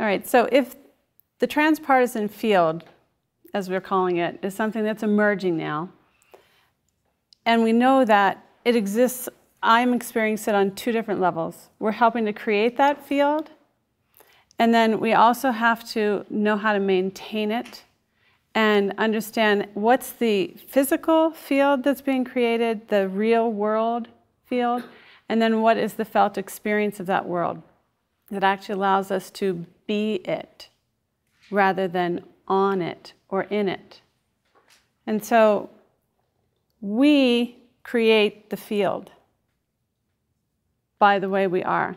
All right, so if the transpartisan field, as we're calling it, is something that's emerging now, and we know that it exists, I'm experiencing it on two different levels. We're helping to create that field, and then we also have to know how to maintain it and understand what's the physical field that's being created, the real world field, and then what is the felt experience of that world that actually allows us to be it rather than on it or in it. And so we create the field by the way we are.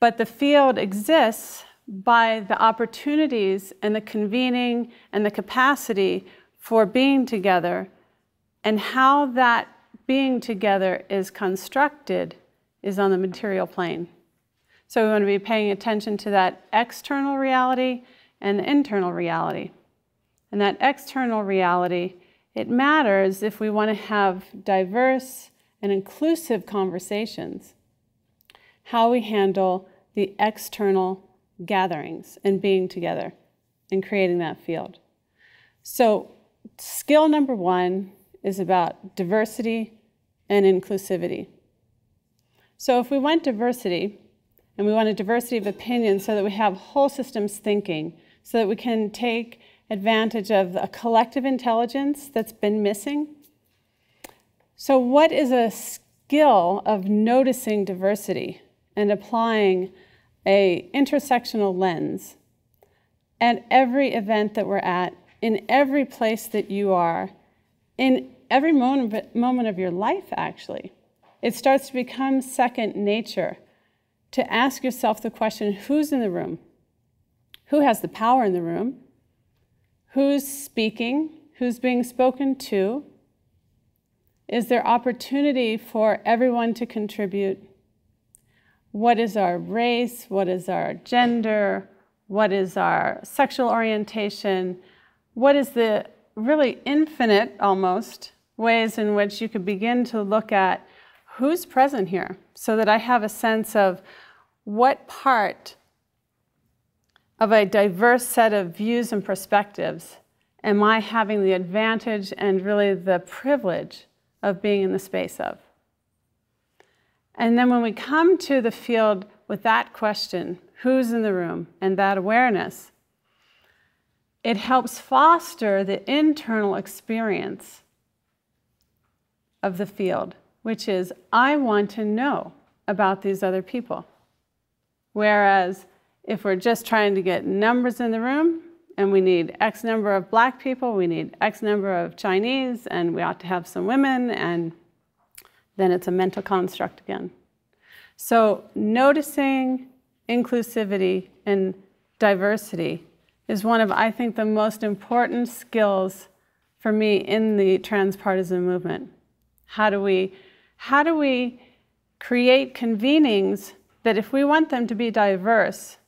But the field exists by the opportunities and the convening and the capacity for being together, and how that being together is constructed is on the material plane. So we want to be paying attention to that external reality and the internal reality. And that external reality, it matters if we want to have diverse and inclusive conversations, how we handle the external gatherings and being together and creating that field. So skill number one is about diversity and inclusivity. So if we want diversity, and we want a diversity of opinion so that we have whole systems thinking, so that we can take advantage of a collective intelligence that's been missing. So what is a skill of noticing diversity and applying an intersectional lens at every event that we're at, in every place that you are, in every moment of your life, actually? It starts to become second nature to ask yourself the question, who's in the room? Who has the power in the room? Who's speaking? Who's being spoken to? Is there opportunity for everyone to contribute? What is our race? What is our gender? What is our sexual orientation? What is the really infinite, almost, ways in which you could begin to look at who's present here, so that I have a sense of what part of a diverse set of views and perspectives am I having the advantage and really the privilege of being in the space of. And then when we come to the field with that question, who's in the room, and that awareness, it helps foster the internal experience of the field, which is, I want to know about these other people. Whereas if we're just trying to get numbers in the room, and we need X number of black people, we need X number of Chinese, and we ought to have some women, and then it's a mental construct again. So noticing inclusivity and diversity is one of, I think, the most important skills for me in the transpartisan movement. How do we create convenings that, if we want them to be diverse,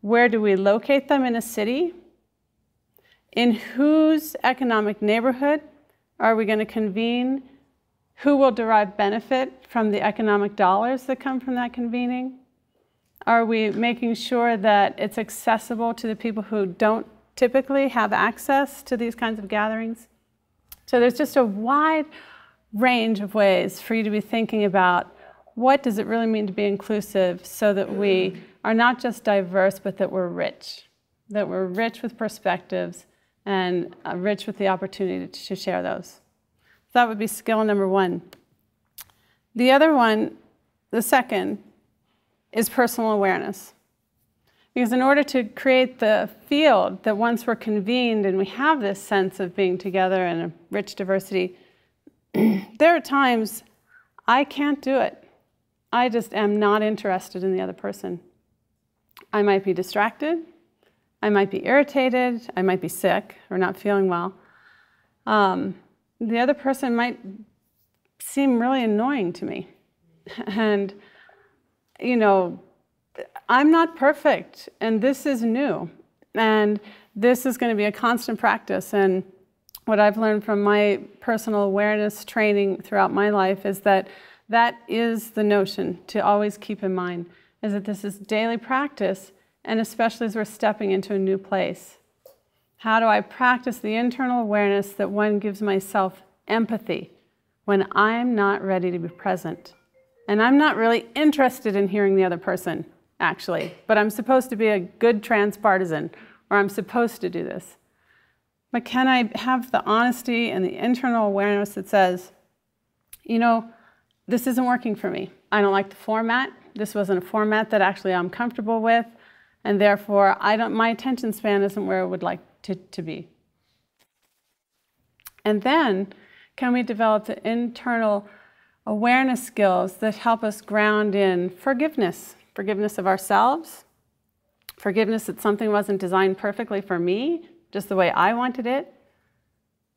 where do we locate them in a city? In whose economic neighborhood are we going to convene? Who will derive benefit from the economic dollars that come from that convening? Are we making sure that it's accessible to the people who don't typically have access to these kinds of gatherings? So there's just a wide range of ways for you to be thinking about what does it really mean to be inclusive, so that we are not just diverse, but that we're rich with perspectives and rich with the opportunity to share those. That would be skill number one. The other one, the second, is personal awareness. Because in order to create the field that once we're convened and we have this sense of being together and a rich diversity, there are times I can't do it. I just am not interested in the other person. I might be distracted. I might be irritated. I might be sick or not feeling well. The other person might seem really annoying to me. And, you know, I'm not perfect, and this is new. And this is going to be a constant practice. And what I've learned from my personal awareness training throughout my life is that that is the notion to always keep in mind, is that this is daily practice, and especially as we're stepping into a new place. How do I practice the internal awareness that one gives myself empathy when I'm not ready to be present? And I'm not really interested in hearing the other person, actually, but I'm supposed to be a good transpartisan, or I'm supposed to do this. But can I have the honesty and the internal awareness that says, you know, this isn't working for me. I don't like the format. This wasn't a format that actually I'm comfortable with, and therefore my attention span isn't where I would like to be. And then, can we develop the internal awareness skills that help us ground in forgiveness? Forgiveness of ourselves, forgiveness that something wasn't designed perfectly for me, just the way I wanted it,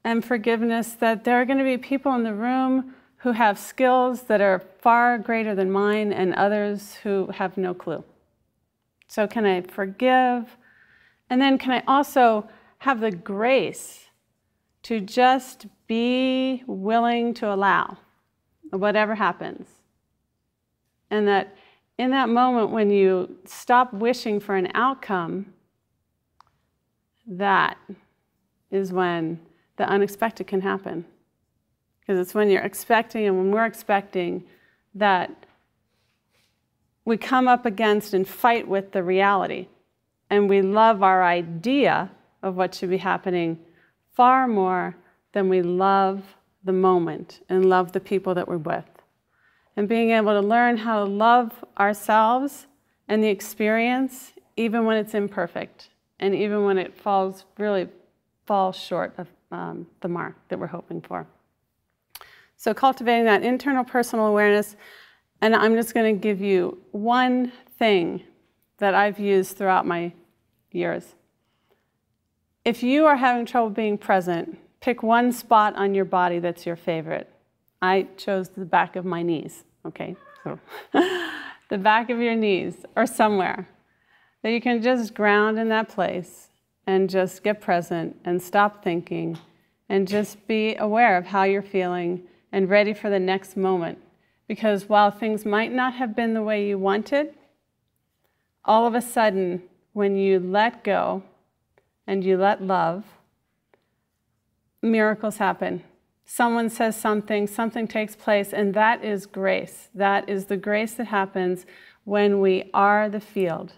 and forgiveness that there are going to be people in the room who have skills that are far greater than mine and others who have no clue. So can I forgive? And then can I also have the grace to just be willing to allow whatever happens? And that in that moment when you stop wishing for an outcome, that is when the unexpected can happen. Because it's when you're expecting and when we're expecting that we come up against and fight with the reality. And we love our idea of what should be happening far more than we love the moment and love the people that we're with. And being able to learn how to love ourselves and the experience, even when it's imperfect, and even when it really falls short of the mark that we're hoping for. So cultivating that internal personal awareness, and I'm just going to give you one thing that I've used throughout my years. If you are having trouble being present, pick one spot on your body that's your favorite. I chose the back of my knees, okay? So the back of your knees or somewhere that you can just ground in that place and just get present and stop thinking and just be aware of how you're feeling and ready for the next moment. Because while things might not have been the way you wanted, all of a sudden, when you let go and you let love, miracles happen. Someone says something, something takes place, and that is grace. That is the grace that happens when we are the field.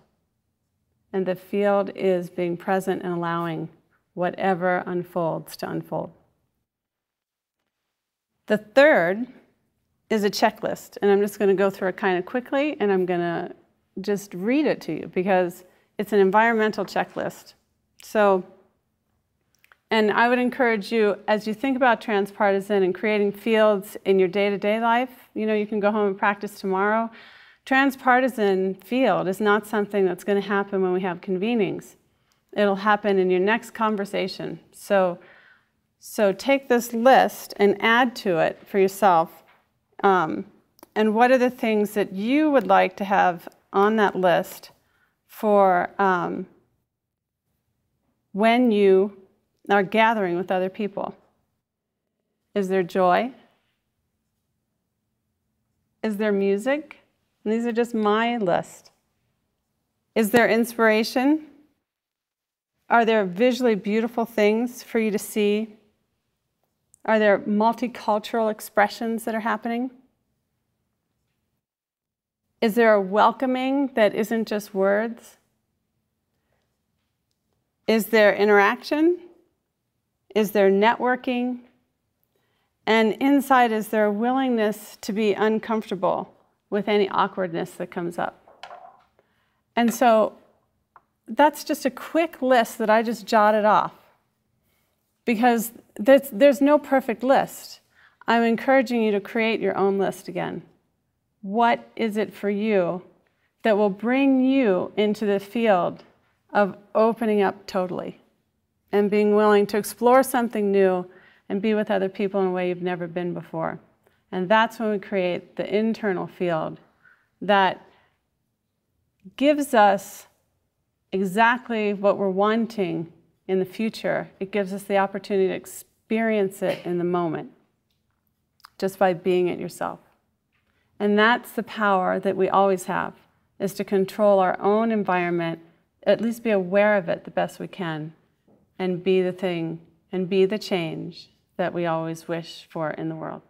And the field is being present and allowing whatever unfolds to unfold. The third is a checklist, and I'm just going to go through it kind of quickly, and I'm going to just read it to you because it's an environmental checklist. So, and I would encourage you, as you think about Transpartisan and creating fields in your day-to-day life, you know, you can go home and practice tomorrow. Transpartisan field is not something that's going to happen when we have convenings. It'll happen in your next conversation. So take this list and add to it for yourself. And what are the things that you would like to have on that list for when you are gathering with other people? Is there joy? Is there music? And these are just my list. Is there inspiration? Are there visually beautiful things for you to see? Are there multicultural expressions that are happening? Is there a welcoming that isn't just words? Is there interaction? Is there networking? And inside, is there a willingness to be uncomfortable with any awkwardness that comes up? And so that's just a quick list that I just jotted off because there's no perfect list. I'm encouraging you to create your own list again. What is it for you that will bring you into the field of opening up totally and being willing to explore something new and be with other people in a way you've never been before? And that's when we create the internal field that gives us exactly what we're wanting in the future. It gives us the opportunity to experience it in the moment just by being it yourself. And that's the power that we always have, is to control our own environment at least be aware of it the best we can, and be the thing and be the change that we always wish for in the world.